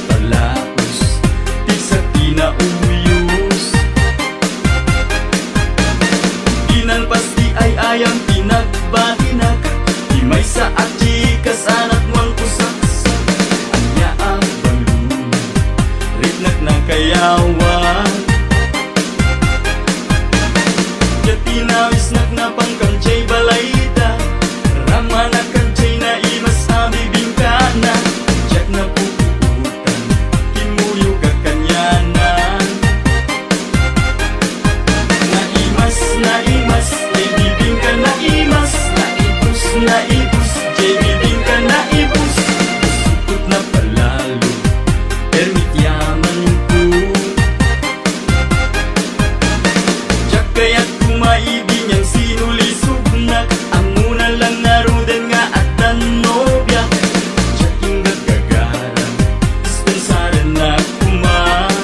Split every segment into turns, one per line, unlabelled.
palaos, di sa kinauyos. Inan pasti ay ayang tinagbatinag, di may sa aji kasanat wang usaksak. Anya ang balun, ritnak na kayawan. Tinawis na pangkamchay balayda, rama na kamchay na imas abibingkana. Jack na puputan, kimuyo kakanyanan. Naimas, jay bibingka na imas. Naibus, jay bibingka na ibus. Sukot na palalo, permit yaman ko. Jack kaya't kumaibig niyang sinulisugnak, ang una lang narudan nga at tanobya. Jack yung gagagaran, dispensaran na kuman.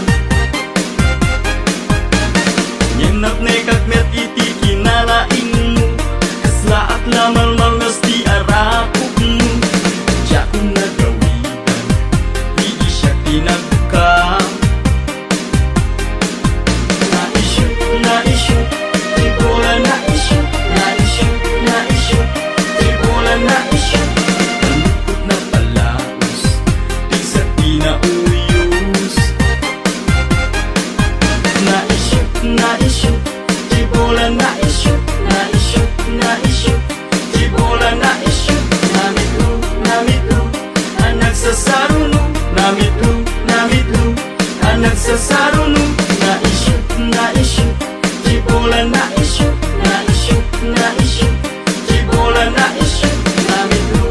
Nyenap na ikagmet iti kinalaing mo, kaslaak lamal malngas di arakok mo. Jack kung nagawitan, di siya tinagkam. Na-issue, di bola na-issue. Na-issue, di bola na-issue. Nalukot na palaos, di sa kinauyos. Na-issue, di bola na-issue. Na-issue, di bola na-issue. Namitlo, ang nagsasaruno. Namitlo, ang nagsasaruno. Na-issue, di bola na-issue. Na-issue, di bola na-issue. Namitlo,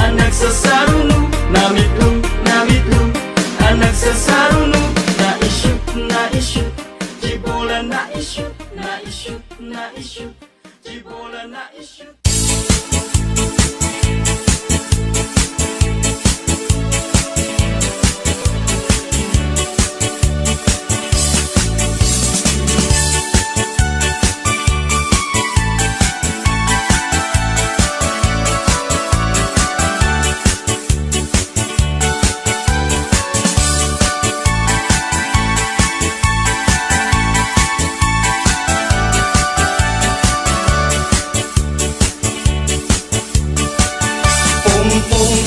ang nagsasaruno. Namitlo, ang nagsasaruno. Na-issue, di bola na-issue. Na-issue, di bola na-issue.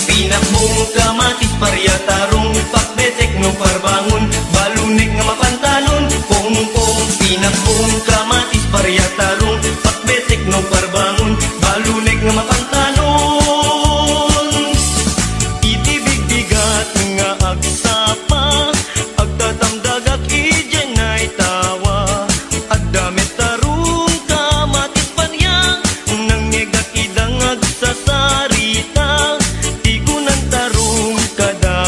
Pinakbong kamatis paryatarong pakbetek no parbangon balunek nga mapantalon. Pong pinakbong kamatis paryatarong pakbetek no parbangon balunek nga mapantalon. Itibig bigat nga agsapa agtatamdagak ijay ngay tawa agdamit tarong kamatis parya nang negak idang agsasarita. Tarong kada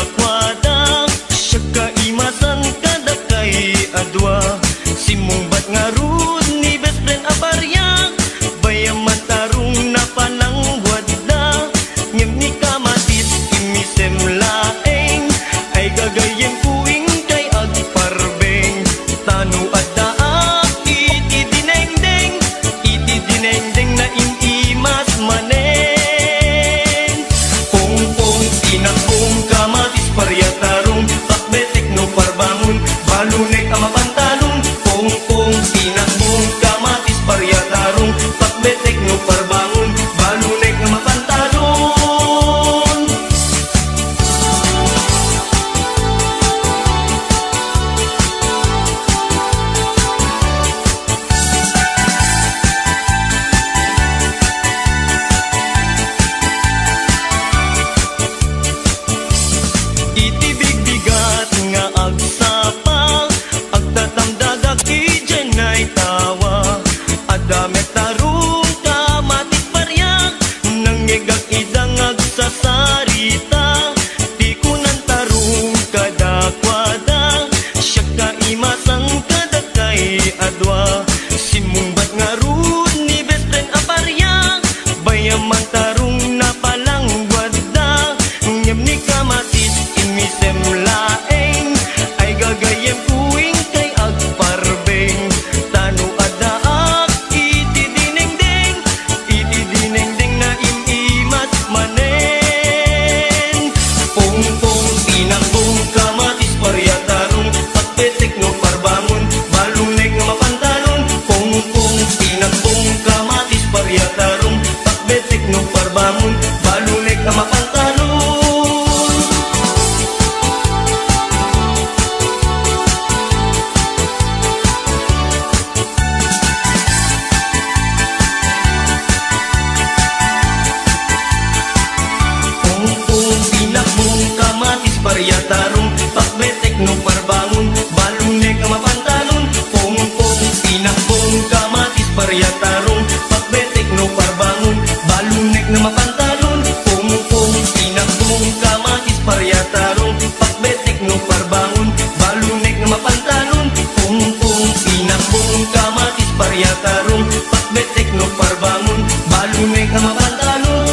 tarong pakbetek no parbangon balunek nga mapantalon pungpung pinakbong kamatis barya tarong pakbetek no parbangon balunek nga mapantalon.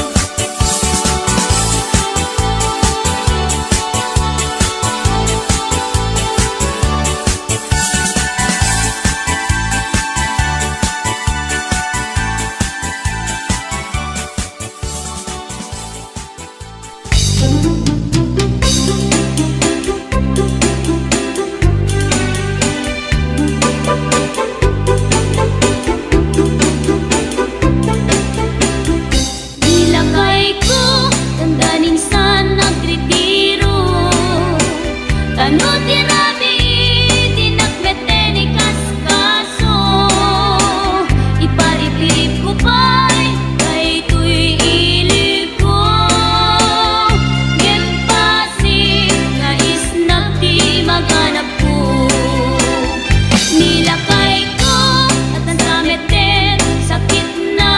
Ilakay ko tandaning sa nagretiro Tano tirabi dinakmete ni kaskaso Iparipirip ko pa'y kay tuy ilig ko Ngempasig na isnag di maganap ko Nilakay ko at nansameten sakit na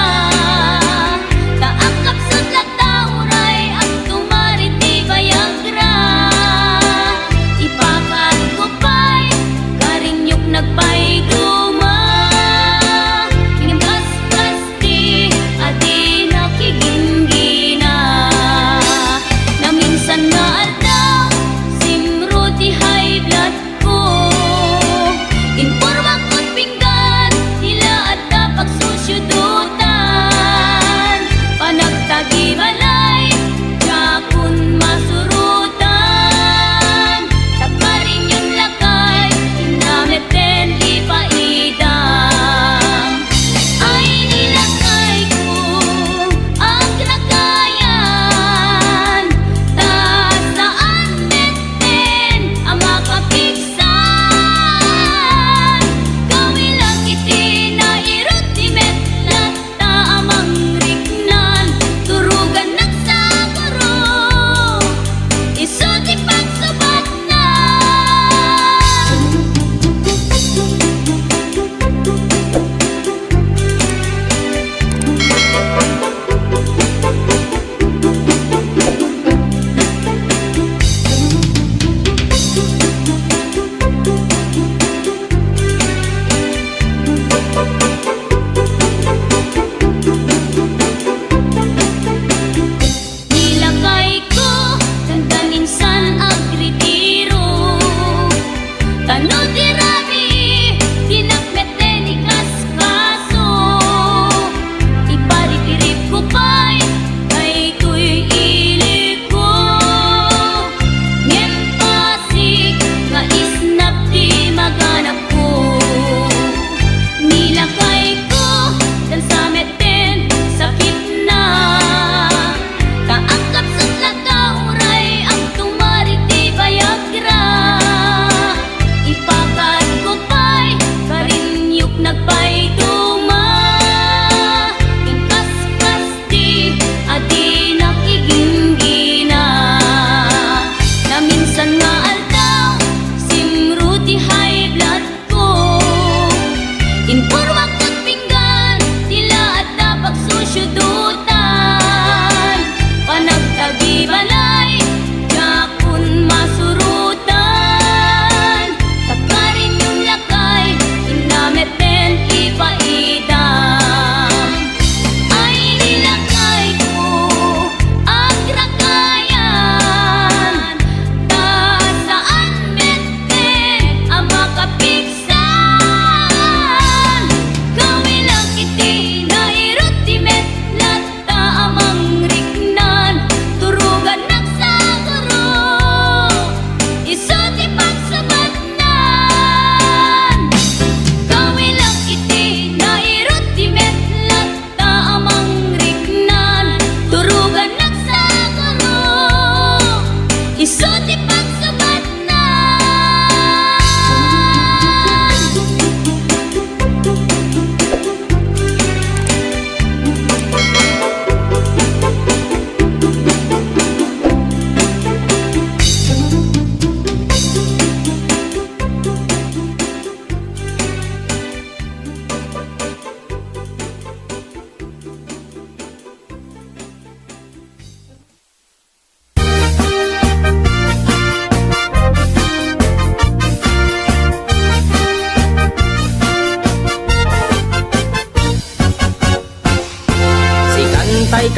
Taakap sa latauray ang tumarit di Viagra Ipakat ko pa'y karinyok nagpay duma Ingin kaskas di adi nakiginggina Na minsan nga aldaw simro di high blood ko Informa ko't pinggan nila at dapat susyudutan Panagtagi balay Jakun masurutan Tagparin yung lakay Inameten ipaidam Ay nilakay ko ang lakayan Ta saan meten ang makapiksan Kawilang iti na irot di metlat ta amang rignan Turugan nagsaguro Iso di pagsubat na Nilakay ko tandaning san agretiro Tano tirabi dinakmete ni kaskaso Iparipirip ko pa'y kay tuy ilig ko Ngempasig nga isnap di maganap ko Nilakay ko dan sa meten sakit na Kaangkap sa latauray ang tumarik di Viagra Ipakat ko pa'y karinyok nagpay duma Yung kaskas di adi nakiginggina Na minsan nga aldaw simro di high blood ko Informa ko't pinggan nila at dapat susyudutan Panagtagi balay Jakun masurutan Tagparin yung lakay Inameten ipaidam Ay nilakay ko ang rakayan Ta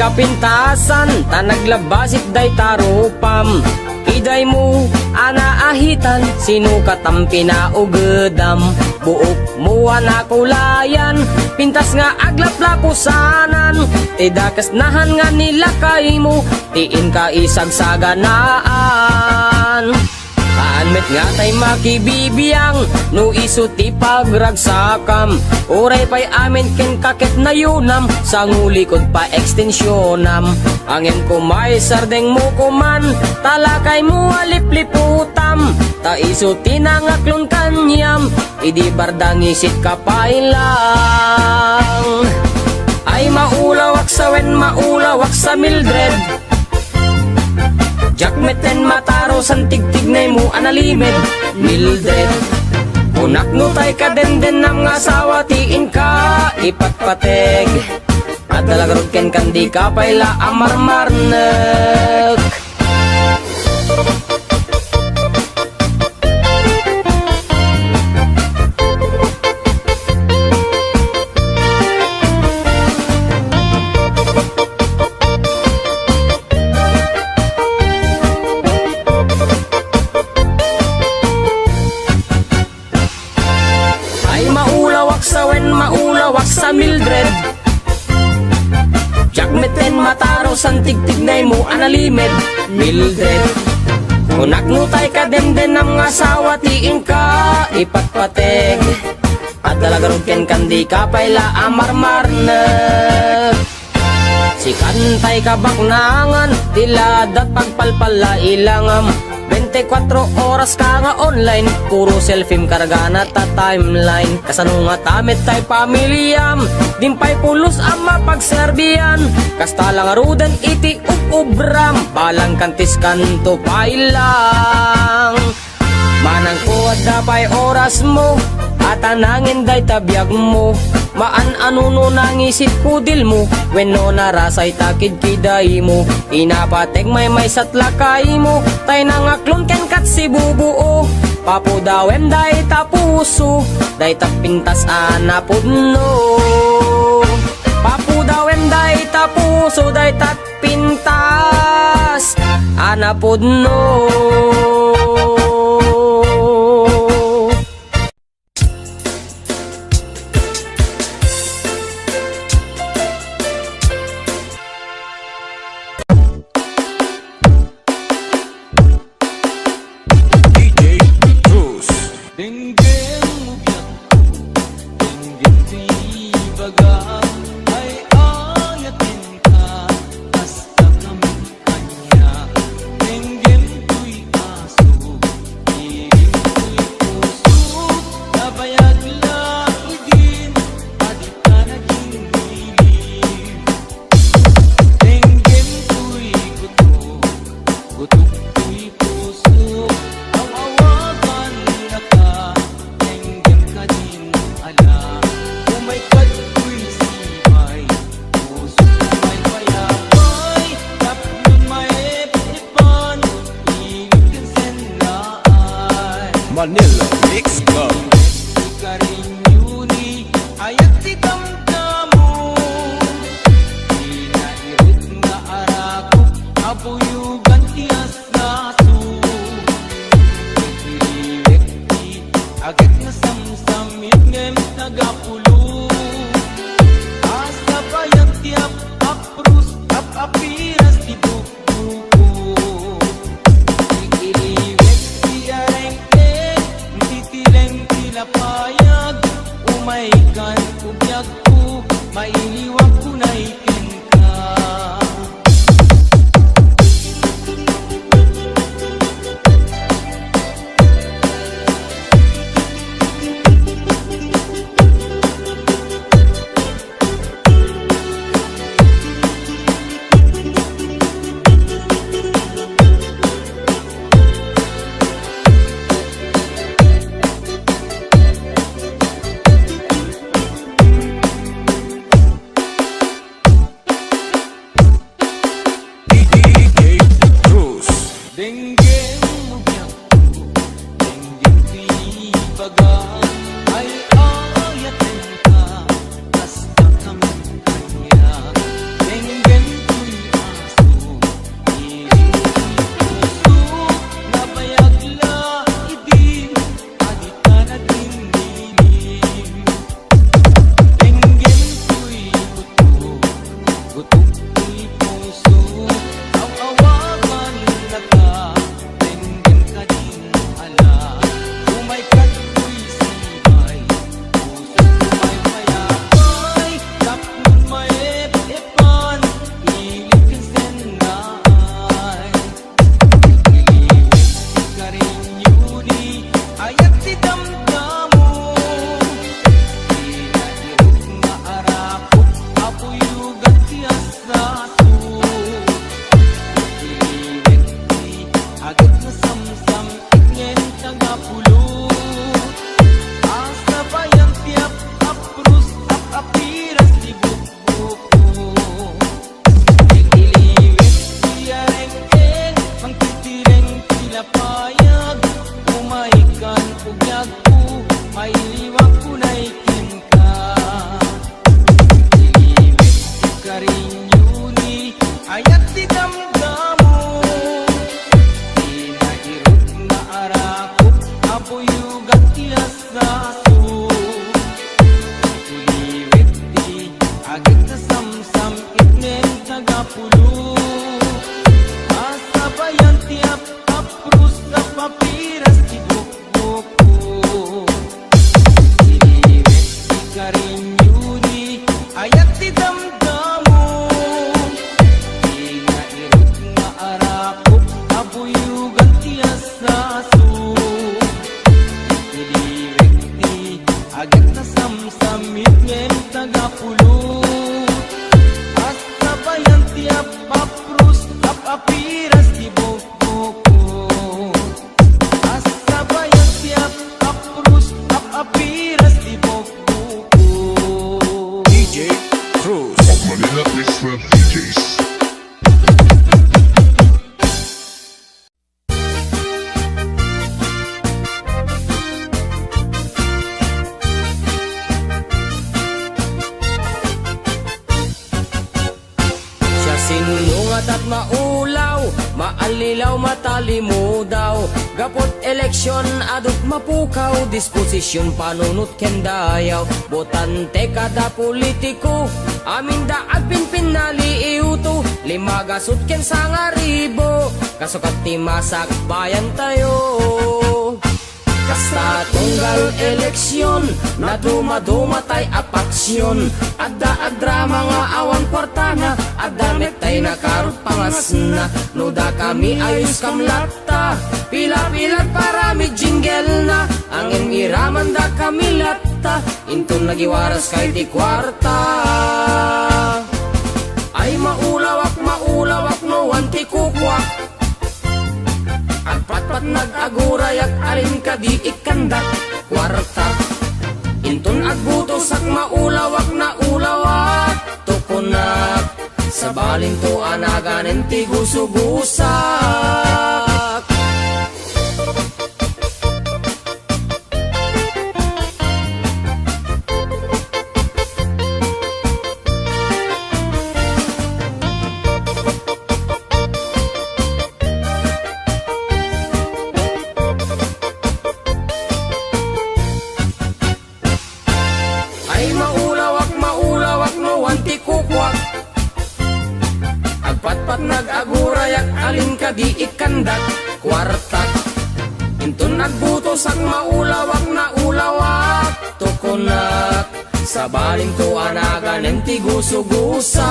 kapintasan, ta naglabasit day tarupam. Iday mo, anaahitan, sino katam pinaugedam. Buok mo anakulayan, pintas nga aglaplapusanan. Tidakas nahan nga nilakay mo, tiin ka isagsaganaan. Kaanmet nga tay makibibiyang, no iso ti pagragsakam. Oray pa'y amin ken kakit na yunam, sa ngulikod pa ekstensyonam. Angin ko may sardeng mo kuman, talakay mo alipliputam. Ta iso tinangaklon kanyam, idi bardang isit kapailang. Ay maulawak sa wen, maulawak sa Mildred. Jakmeten mataro san tigtignay mo analimed Mildred. Unak no tay ka den ng asawa tiin ka ipatpateg. At talagarod ken kandi ka payla amarmarnek. Maulawak sa Mildred. Jakmeten mataro san tigtignay mo analimed Mildred. Unak nutay ka den ng asawa tiin ka ipatpateg. At talagarod ken kandi ka payla amarmarnek. Si kantay ka baknangan, tiladat pagpalpala ilangam. 24 oras ka nga online, puro selfie kargana ta timeline. Kasano nga tamit tay pamilyam, dimpay pulos ang mapagserbiyan. Kasta lang arudan iti ubram, balang kantis kanto pailang. Manang kuwad na pa'y oras mo, at anangin day tabiyag mo. Maan anuno nangisit kudil mo, wenno narasay takid kiday mo. Inapateg may satlakay mo, tay nangaklon ken kat si bubuo. Papudawem day tapuso, day tapintas anapudno. Papudawem day tapuso, day tapintas anapudno.
Manila Mix Club.
Ikarinyuni ayat di damdamu. Inairut nga araku abuyugan tias nasu. Ikiliwekti agad na samsamit ngem nagapulu. Asa bayag tiap aprus apiras di buku. Ikiliwekti areng payag umaikan ubyak ko mailiwag ko na itin ka. Denggeng ubyak ko, denggeng tibagan, ay ayatin ka, basta kami kanya. Denggeng
samsam Itngen tagapulo Asa bayang tiap Aprus apiras di buku Ikiliwit Iyareng-eng Mangkitireng Pilapayag Umaikan Ugyagku May liwag kunaikin ka Ikiliwit Ikarinyuni Ayat di damdamu Inairut na arakop Abuyugat tiyasasu Ikiliwit di Agit na samsam Itnen tagapulo Asa bayan tiap Aprus sa papiras di buku Ikiliwit Ikarinyuni Ayat di damdamu Inairut nga arakop Abuyugan tiyasasu Ikiliwit di Agit na samsamit Ngem tagapulo Asa bayan tiap Aprus apiras di buku Asa bayan tiap Aprus apiras di buku
DJ Cruz.
Manila Mix Club DJs.
Siya sinungat at maulaw, maalilaw matalimudaw. Gapot eleksyon adot mapukaw, disposisyon panunot kendayaw. Botante kada politiko, amin da agpinpin naliiuto. Limagasot ken sangaribo, kasukat ti masak bayan tayo. Kasta tunggal eleksyon na dumadumatay apaksyon. Adda mga awan kwartana, adda metay na karot pangasna. Nuda kami ayos kamlata, pila-pilat parami jingle na. Angin iraman da kami lata, intun nagiwaras kay di kwarta. Ay maulawak no anti kukwak. At patpat nag-agurayak alin ka di ikandak kwarta. Intun agbutos ak maulawak na ulawak tukunak. Sa baling to anaganen ti gusugusak. Ay maulawak no anti kukwak. Agpatpat nag-agurayak alin ka di ikandak kwarta. Intun nagbutos ang maulawak na ulawak tukunak. Sa baling to anaganen ti gusugusak.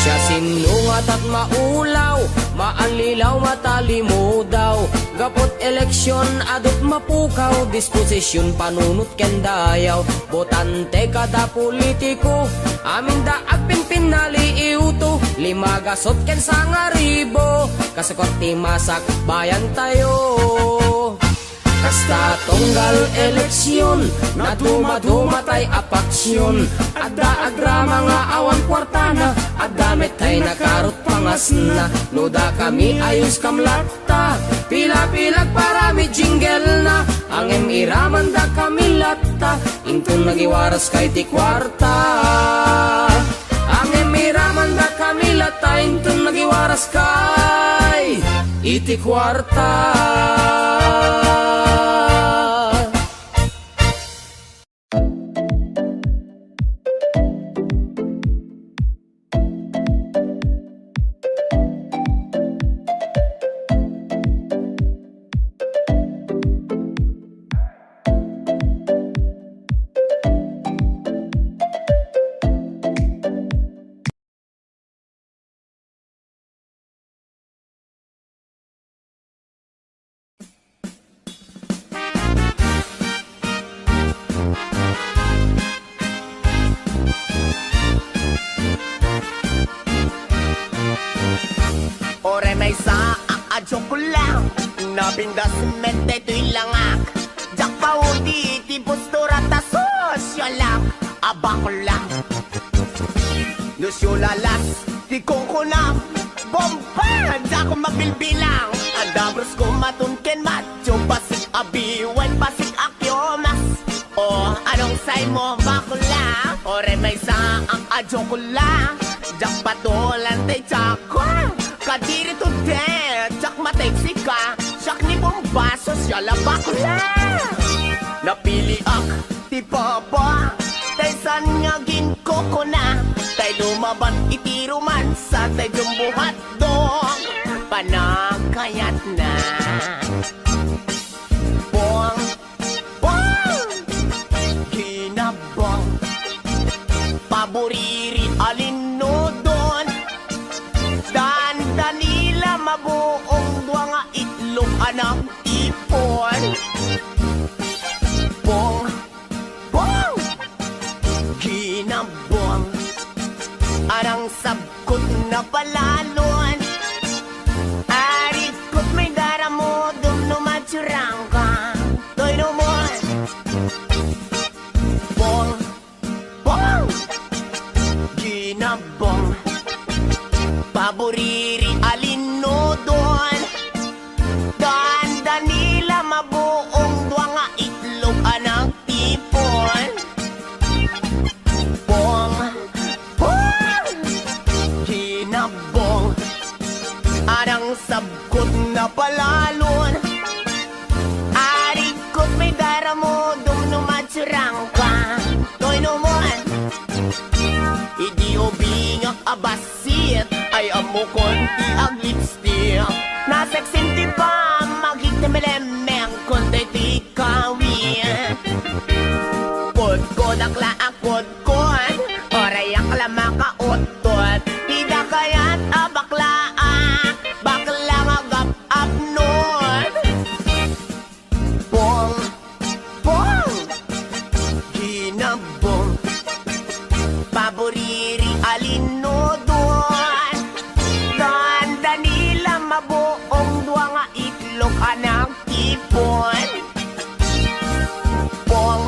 Siya sinungat at maulaw, maanlilaw matalimudaw. Gapot eleksyon adot mapukaw, disposisyon panunot kendayaw. Botante kada politiko, amin da agpinpin naliiuto. Limagasot ken sangaribo, kasukot ti masak bayan tayo. Kasta tunggal eleksyon na dumadumatay apaksyon. Adda mga awan kwartana, adda metay na karot pangasna. Nuda kami ayos kamlata, pila-pilag parami jingle na. Angem iraman da kami lata, intun nagiwaras kay ti kwarta. Angem iraman da kami lata, intun nagiwaras kay iti kwarta.
joke lang. Napindas mente to'y langak. Jak pa udi, ti postura ta sosyo lang. Abako lang. Nusyo lalas, ti kukunam. Bomba, da ko mabilbilang. Adabros ko matunken macho. Pasik abiwan, pasik akyomas. O, anong say mo, bakla? Ore may sa ang adyo ko lang. Jak patulan tay chako. Kadiri to den, jak mateksi ka. Siyak ni bombaso, siya la bakla. Napili ak, ti papa. Tay san nga ginkoko na. Tay lumaban itiruman sa tay jumbuhat dong. Panagkayat na. Bong, bong, ginabong. Paboriri alinodon. Dandanila mabuong dua nga itlog anang ipon. Bong, bong, ginabong. Arang sabkot na palalon. Arikot may daramo dum numatsurang ka. Toy numon. Bong, bong, ginabong. Paboriri alinodon. Dandanila mabuong dua nga itlog anang tipon. Bong, bong, ginabong. Arang sabkot na palalon. Arikot may daramo dum numatsurang ka. Toy numon. Idi obingak abasit. Ay amo konti ang lipstick. Nasexin ti pa magigtimelemeng konti ti kawin. Kod-kod akla ang kod-kod. Oray akla makautot. Ida kaya't abaklaan. Bakla magap-up nun. Bong, bong, ginabong. Paboriri alinodon. Dandanila mabuong dua nga itlog anang tipon. Bong,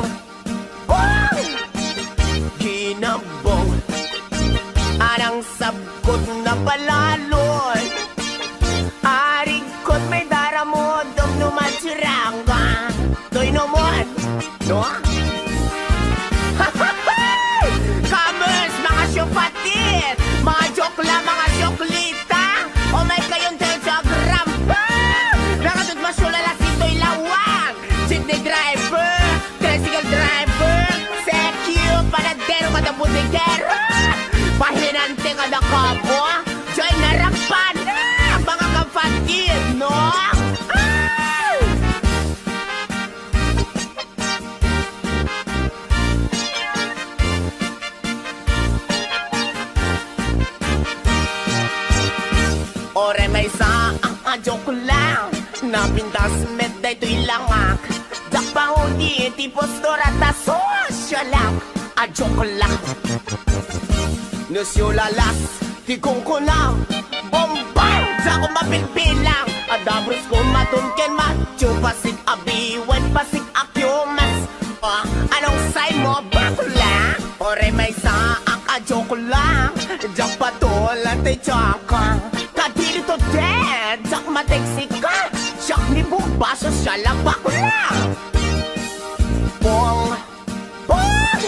bong, ginabong. Anang sabkot na palalon. Arigkot may daramo dum numatsuranga. Toy numon. No? Kamers, mga syupatit. Mga joke lang, mga syoklita. O may kayong telegram. Nakatut masulala si Toy Lawang. Jeepney driver, tricycle driver. Sekyo, panadero kada butigero. Pahinante kada kapo. Joy narapan na, mga kapatid, no? Ay! Ore may sa ang joke lang. Napintas medday to'y langak. Dakpa hudi ti postura ta sosyo lang. Joke lang. Nusyo lalas ti kungkunam. Bombang sa ko mapilpilang. Adabros ko matunken macho. Pasig abiwan, pasig akyomas. Anong say mo bakla? Ore may sa ang joke lang. Jak patulan ti chaka. Kadiri to dead, jak mateksi ka. Siyak ni bombaso siya lang bakla. Bong, bong,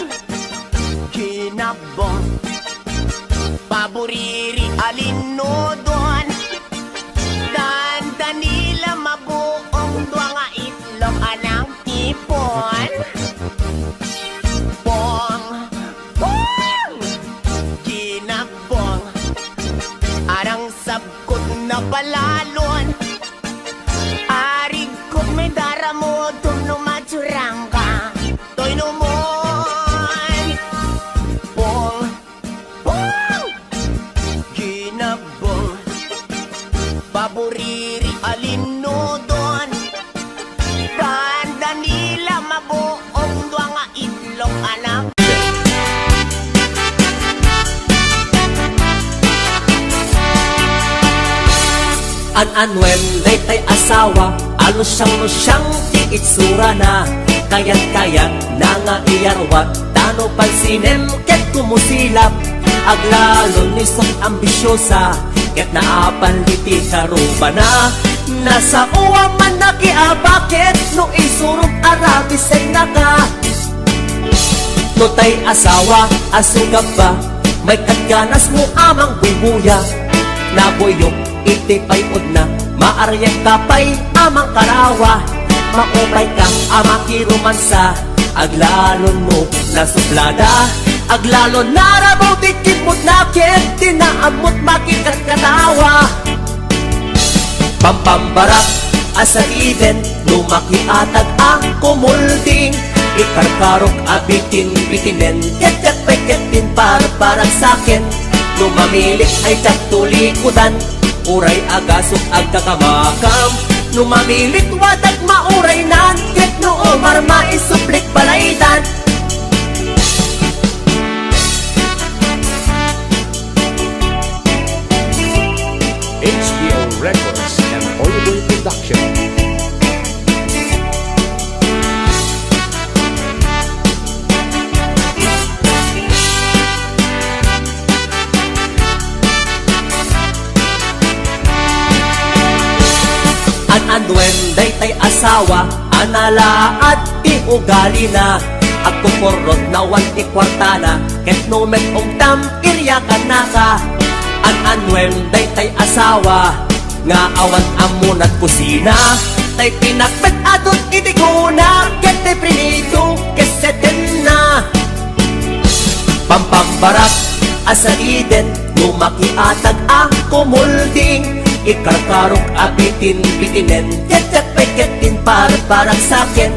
ginabong. Paboriri alinodon. Dandanila mabuong dua nga itlog anang tipon. Bong, bong, ginabong. Arang sabkot na palalon. Arigkot may daramo dum numatsurang ka. Toy numon. Bong, bong, ginabong.
An-anwen, day asawa, alos siyang ti itsura na. Kayat-kayat na nga iyarwat, tano pansinem ket kumusilap. Aglalon ni sok ambisyosa, ket naapaliti karuba na. Nasa uwa man nakiabakit, no isurong arabisen na ka. No tay asawa, asugap ba, may katganas mo amang bubuya. Naboyok, itipay ud na, maaryak kapay amang karawa. Maupay ka amang kirumansa, aglalon mo na suplada. Aglalon narabaw tikipot nakit, tinaamot makikat katawa. Pampambarak, asa iden, lumakiatag ang kumulding. Ikarkarok abitin-bitinen, ket-ket-pay-ketin parang sakin. Numamilik ay tagtulikudan, uray agasok agkakamakam. Numamilik wadag mauray nan, ket noo marma isuplik balaydan.
HBO Records and Audible Production.
An-anwen, day asawa, anala at ti ugali na. Agkukurot na wan ti kwartana, ket numet umtam iryakan na ka. An-anwen, day asawa, nga awan amunat kusina. Tay pinakbet adot itiguna, ket tay prinito, keseten na. Pampambarak, asa iden, lumakiatag ang kumulding. Ikarkarok abitin-bitinen, ket-ket-pay-ketin parang sakin.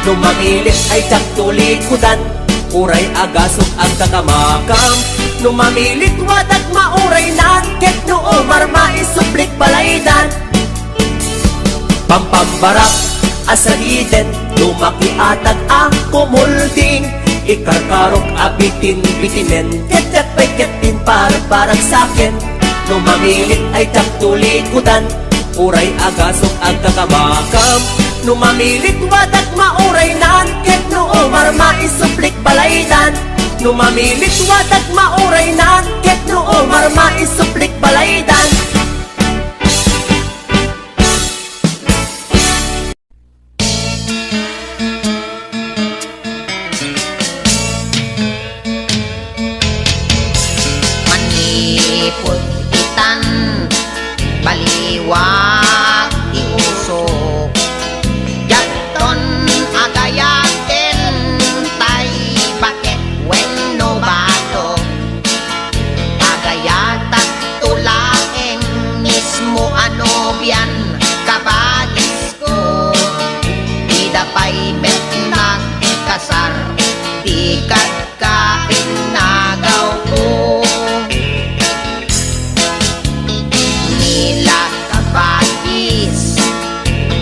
Numamilit ay tagtulikudan, uray agasok ang kakamakam. Numamilit wadag mauray nan, ket noo marma isuplik balaydan. Pampambarak, asaliden, lumakiatag ang kumulding. Ikarkarok abitin-bitinen, ket-ket-pay-ketin parang sakin. Numamilit ay tagtulikudan, uray agasok ang kakamakam. Numamilit wadag mauray nan, ket noo marma isuplik balaydan. Numamilit wadag mauray nan, ket noo marma isuplik balaydan.
Manipod itan, baliwag iusok. Yaton agayaten, tay bakit wenno bato. Agayatat tulaeng mismo ano biyan kabalis ko. Idapay met nagkasar, tikat ka inagaw ko. Nila kabagis,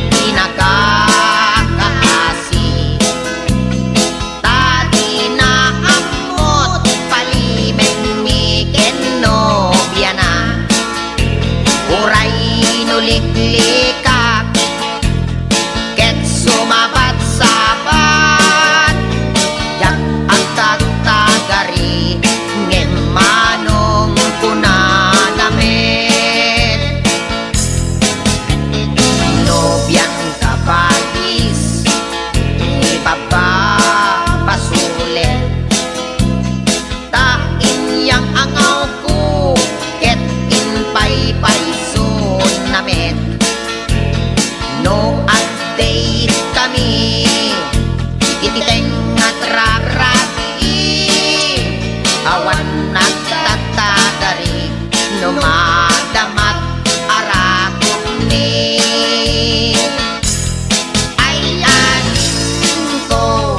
pinagkakaasi. Tadi na amot, palimen miken no biyana. Uray nuliklikak, ket sumabat-sabat. Yak ang tagtagari, ngemanong kunanamit. Nobyan kabagis, ibababasulit. Tain yang angaw ko, ket inpay-pay sunamit. No update kami, ititeng at rarati. Awan nagtatagari, numadamat arakot ni. Ay anin ko,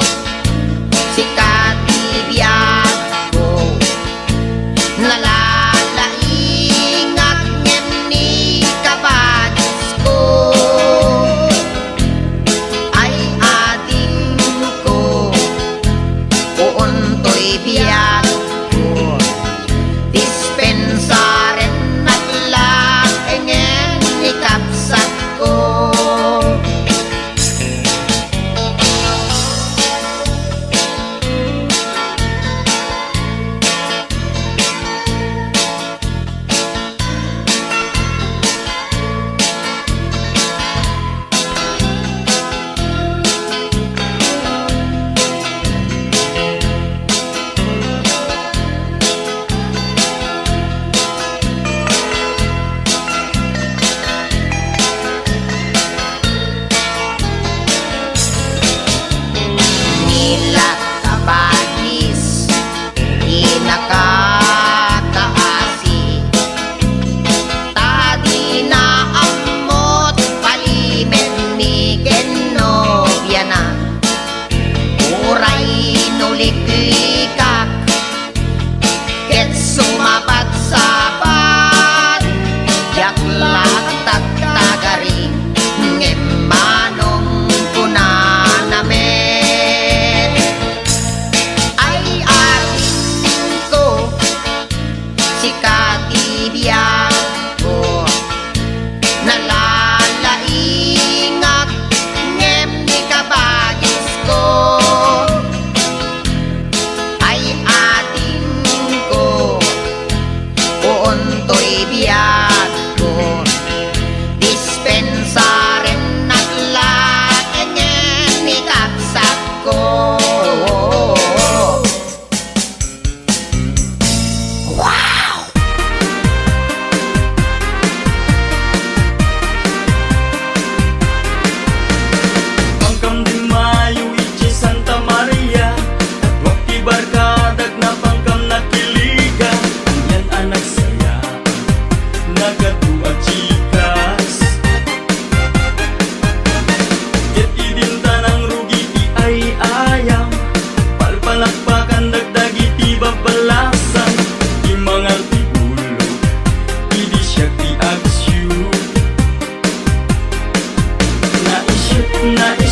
si katibiyag ko, nalalaingat ngem ni kabagis ko. Ay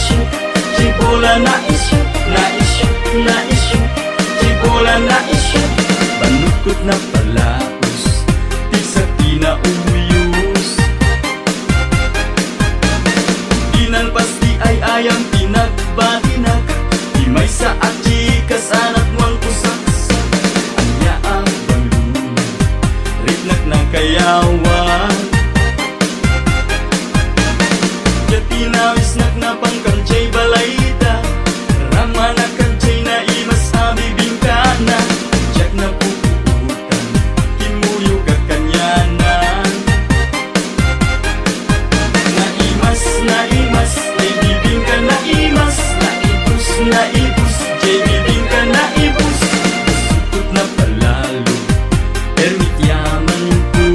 na-shoot Jibola na-shoot, na-shoot, na-shoot Jibola na-shoot Baluktot na palaos Di sa pinauyos Dinalpas di ay ayang pinagbatinak Di may sa aji kasanat wang kusaksak Anya ang balunag Ritnak ng kayawan Tinawis na pangkamchay balayda Rama na kamchay na imas abibingkana Jack na pupuutan Kimuyo kakanyanan Naimas Ay bibing ka naimas Naibus Jay bibing ka naibus Sukot na palalo Permit yaman ko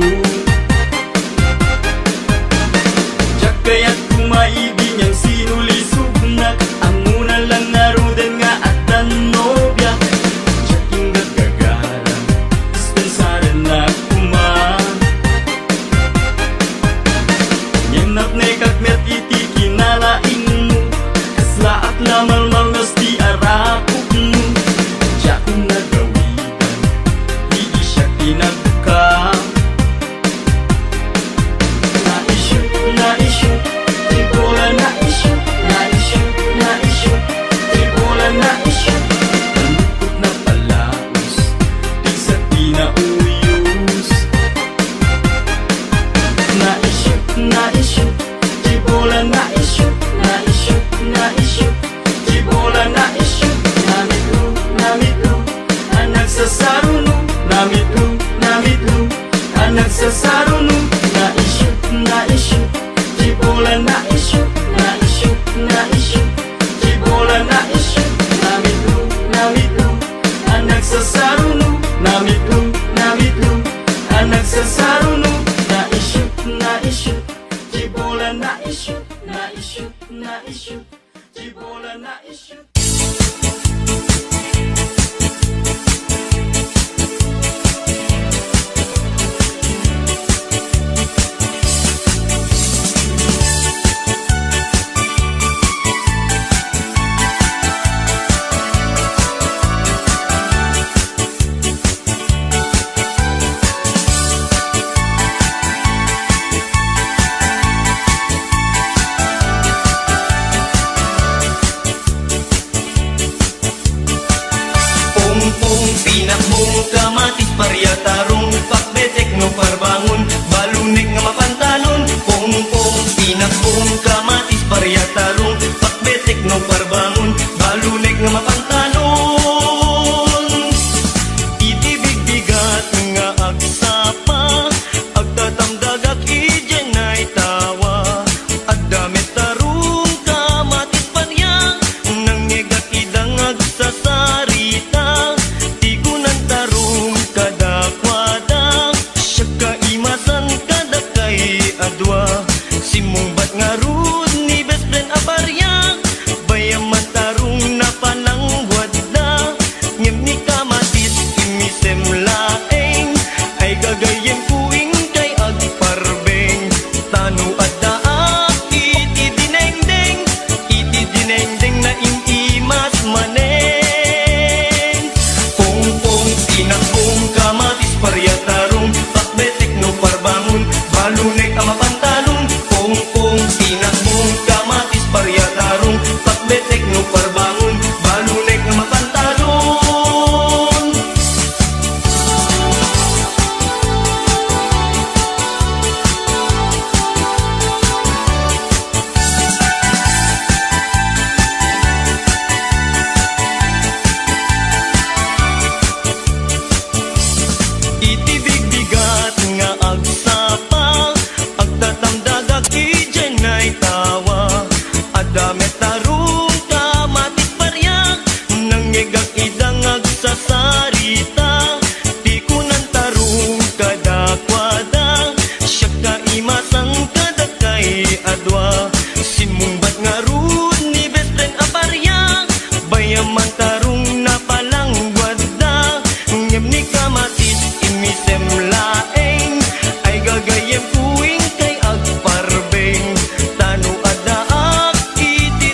Jack kaya't kumaibig niyang sinulisugnak Ang muna lang narudan nga at tanobya Jaking gagagara Dispensaran na kuman Yanap na ikakmet iti kinalaing mo Kaslaak na malmal nas di arakok mo Jakong nagawitan Hindi siya tinagka Na-issue Jibola na-issue Jibola na-issue Baluktot na palaos Di sa pinauyos Na-issue Jibola na-issue Jibola na-issue Namitlo Ang nagsasaruno Namitlo Ang nagsasaruno Na-issue Jibola na-issue Jibola na-issue Namitlo Ang nagsasaruno Namitlo Ang nagsasaruno Na-issue Jibola na-issue Jibola na-issue
Pinakbong kamatis parya tarong Pakbetek no parbangon Balunek nga mapantalon Pong-pong pinakbong kamatis parya tarong Pakbetek no parbangon Balunek nga mapantalon Itibig-bigat nga agsapa Agtatamdagak ijenay tawa Agdamit tarong kamatis parya Nang ngegat idang agsasarita tarong kadakwada Siya kaimasan kadakay adwa Simungbat nga rud ni best friend abarya Bayaman tarong na panangwad na Ngem ni kamatis imisem laeng Ay gagayem kuing kay agparbeng Tano at daak iti dinengdeng na imimas maneng Pinakbong kamatis parya tarong Pakbetek no parbangon Balunek ang mapantalon Pong-pong pinakbong kamatis parya tarong Pakbetek no parbangon Balunek ang mapantalon Itibig-bigat nga agsapa Agtatamdagak ijenay tawa Adamet tarong kamatis parya Nangyegak idang agsasarita Di ko nang tarong kadakwada Siya kaimasang kadakay adwa Simungbat nga rud ni best friend aparya Bayaman tarong napalangwad na Ngem ni kamatis imisem laeng Ay gagayem kuing kay agparbeng Tano adaak iti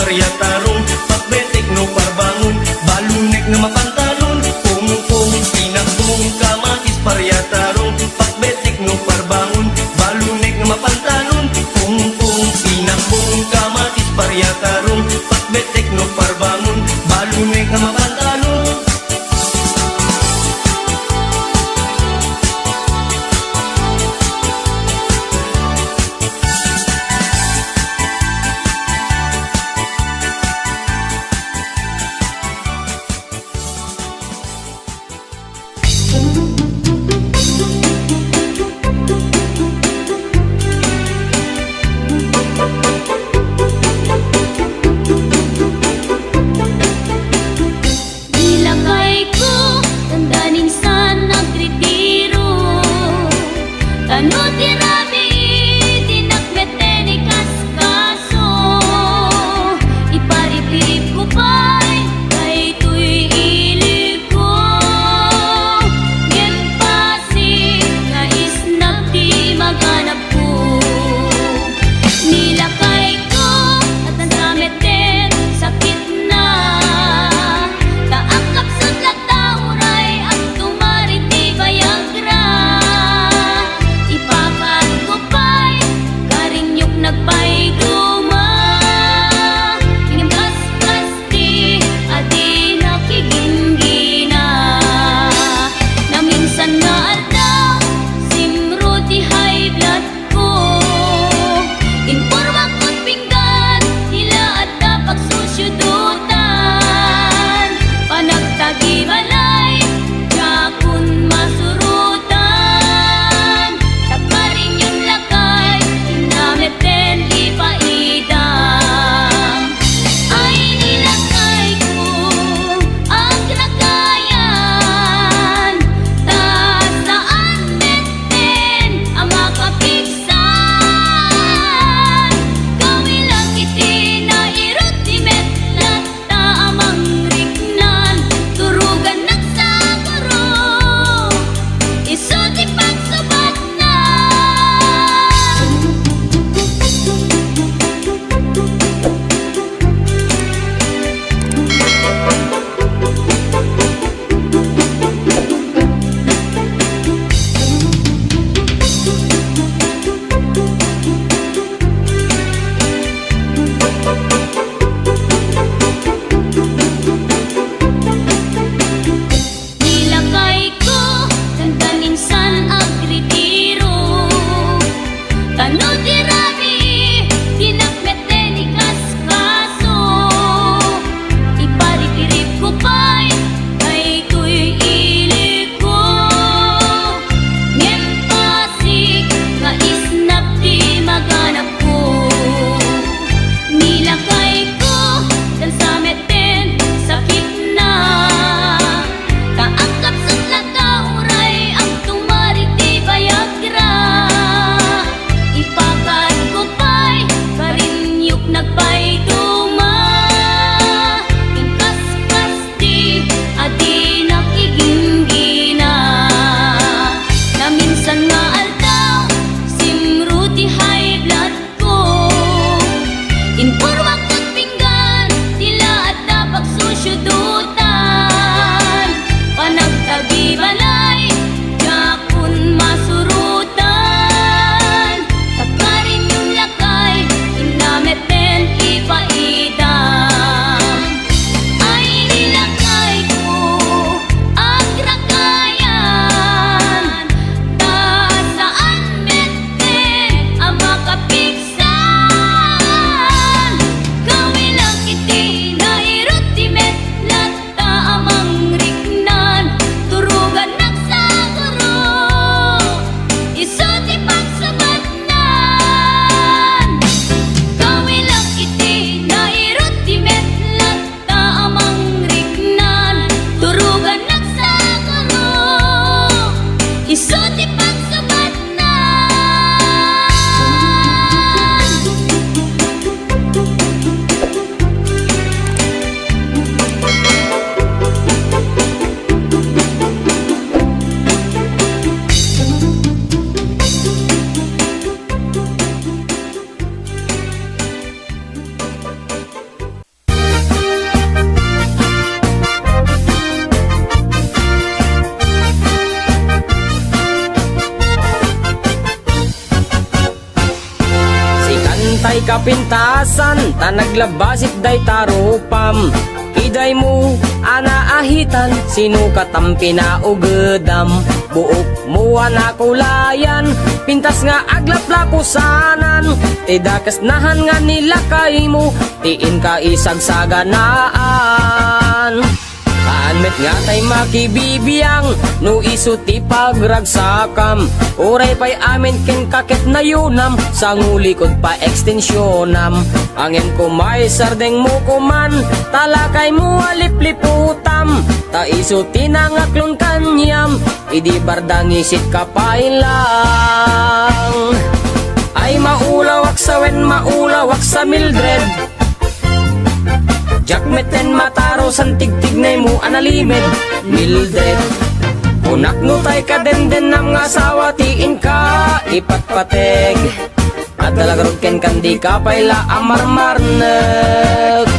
paryatarong Pakbetek no parbangon Balunek nga mapantalon Pungpong pinakbong kamatis paryatarong Pakbetek no parbangon Balunek nga mapantalon Pungpong pinakbong kamatis paryatarong Pakbetek no parbangon Balunek nga mapantalon
Ilagay ko tandanin sa nagretiro Tano tirabi dinakmete ni kaskaso Iparipirip ko pa'y kay tuy ilig ko Ngem pasig nga isnag di maghanap ko Nilakay ko at ang sameten sakit na Taakap sa latauray at tumarit di Viagra Ipakat ko pa'y karinyok nagpayduma Ingam kaskas di adi nakiginggina Na minsan nga aldaw simro di high blood ko Informa ko't pinggan nila at dapat susyudutan Panagtagi balay, jakun masurutan Tagparin yung lakay, inameten ipaidam Ay nilakay ko ang lagayan Tas saan meten ang makapigsan Kawilang iti na irot di metlat ta amang riknan Turugan nagsaguro Iso di pagsubat na Nilakay ko tandaninsan agritiro Tano tirabi dinakmete ni kaskaso Iparipirip ko pa'y kay tuy ilig ko Ngem pasig nga isnap di maghanap ko Nilakay
kapintasan, ta naglabasit day tarupam. Iday mo, anaahitan, sino katang pinaugedam. Buok mo anakulayan, pintas nga aglaplapusanan. Tidakas nahan nga nila kay mo, tiin ka isagsaganaan. Anmet nga tay makibibiyang, no isuti pagragsakam. Uray pa'y amin ken kakit na yunam, sa ngulikod pa ekstensyonam. Angin ko may sardeng mo kuman, talakay mo alipliputam. Ta isuti na ngaklon kanyam, idi bardang isit ka pa ilang. Ay maulawak sa wen, maulawak sa Mildred. Jakmeten mataro san tigtignay mo analimed Mildred. Unak no tay ka den ng asawa tiin ka ipatpateg. At dalagarod ken kandi ka payla amarmarnek.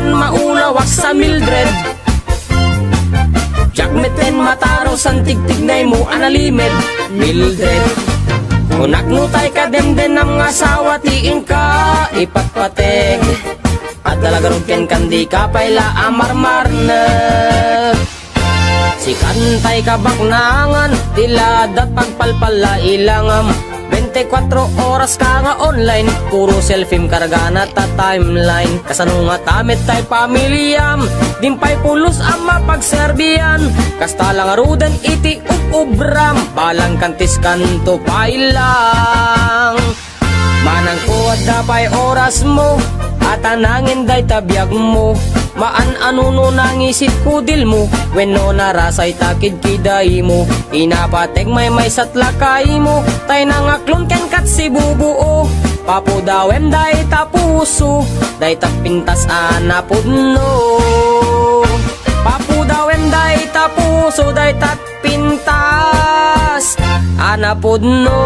Maulawak sa Mildred. Jakmeten mataro san tigtignay mo analimed Mildred. Unak no tay ka den ng asawa tiin ka ipatpateg. At dalagarog ken kandi ka payla amarmarnek. Si kantay ka baknangan, tiladat pagpalpala ilangam. 24 oras ka nga online, puro selfie karga na ta timeline. Kasano nga tamit tay pamilyam, dimpay pulos ang mapagserbiyan. Kasta lang aruden iti ubram, balang kantis kanto pailang. Manang kuwad dapay oras mo, at anangin day tabiyag mo. Maan ano no nangisit kudil mo, when no narasay takid kiday mo. Inapateg may satlakay mo, tay nangaklon ken kat si bubuo. Papudawem day tapuso, day tapintas anapudno. Papudawem day tapuso, day tapintas anapudno.